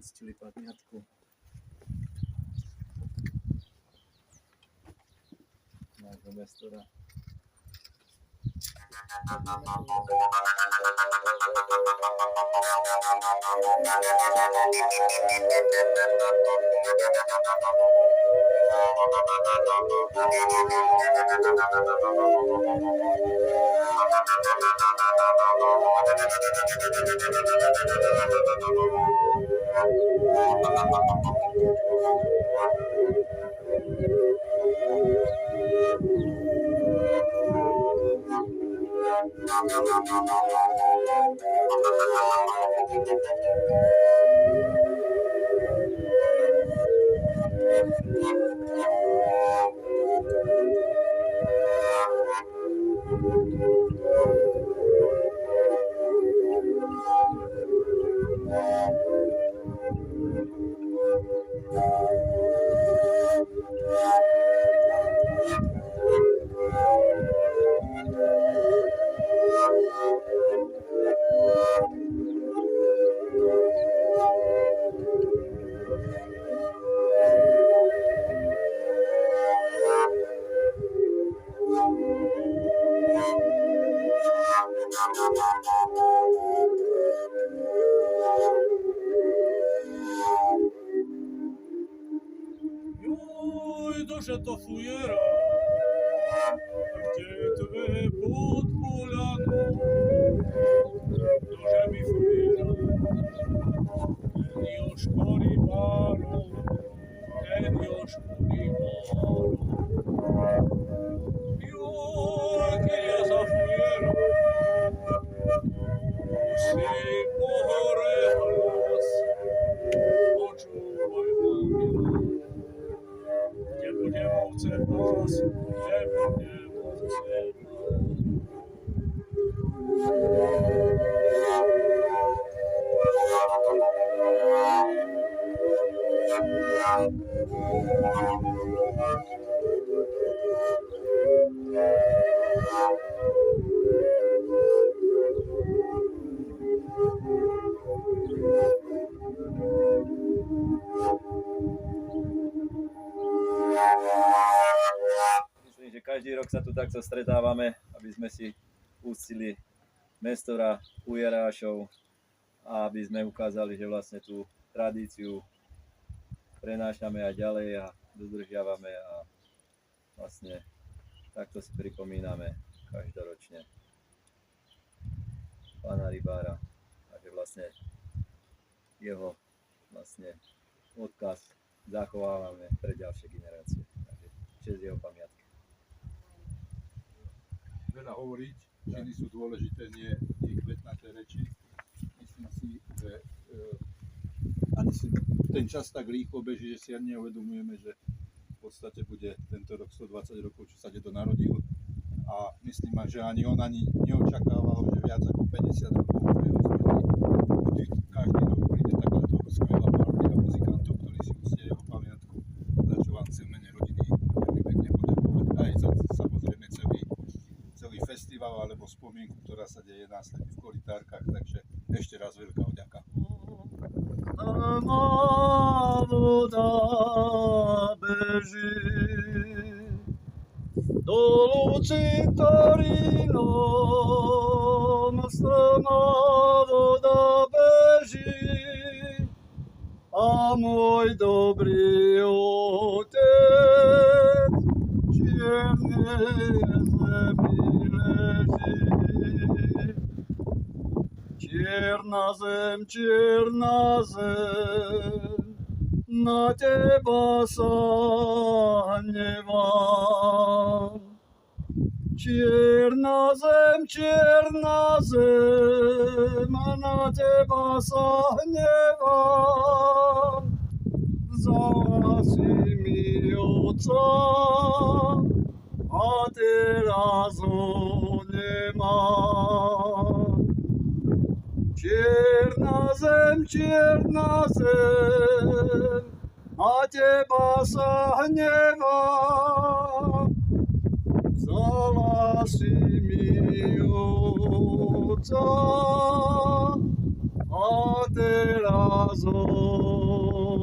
Ustili pamiatku nášho mestora. Duże to fujera, gdzie twe pod polaną, duże mi fujera, ten już kori baro, ten już kori baro. Jakie ja za fujera, si pohore hlas, počúvaj mamina. Nebude ovce pás, nebude ovce Myslím, že každý rok sa tu takto stretávame, aby sme si uctili mestora Ujerášov a aby sme ukázali, že vlastne tú tradíciu prenášame aj ďalej a dodržiavame a vlastne takto si pripomíname každoročne pána rybára a že vlastne jeho odkaz zachovávame pre ďalšie generácie. Takže česť jeho pamiatke. Veľa hovoriť, činy sú dôležité, nie kvetnaté reči. Myslím si, že ani si ten čas tak rýchlo beží, že si ani neuvedomujeme, že v podstate bude tento rok 120 rokov, čo sa dedo narodil. A myslím, že ani on neočakával, že viac ako 50 rokov po jeho smrti každý rok príde takáto skvelá partia muzikantov, ktorí si uctia jeho pamiatku, za čo vám chcem mene rodiny veľmi pekne poďakovať. Aj za samozrejme celý festival alebo spomienku, ktorá sa deje následne v Kolitárkach, takže ešte raz veľká vďaka. voda beží dolu cintorínom, strmá voda beží a môj dobrý otec čiernej zemi leží. Čierna zem, na teba sa hnevám. Čierna zem, a na teba sa hnevam. Vzala si mi otca, a teraz ho nemám. Čierna zem, a teba sa hnevam. Vzala si mi otca, a teraz ho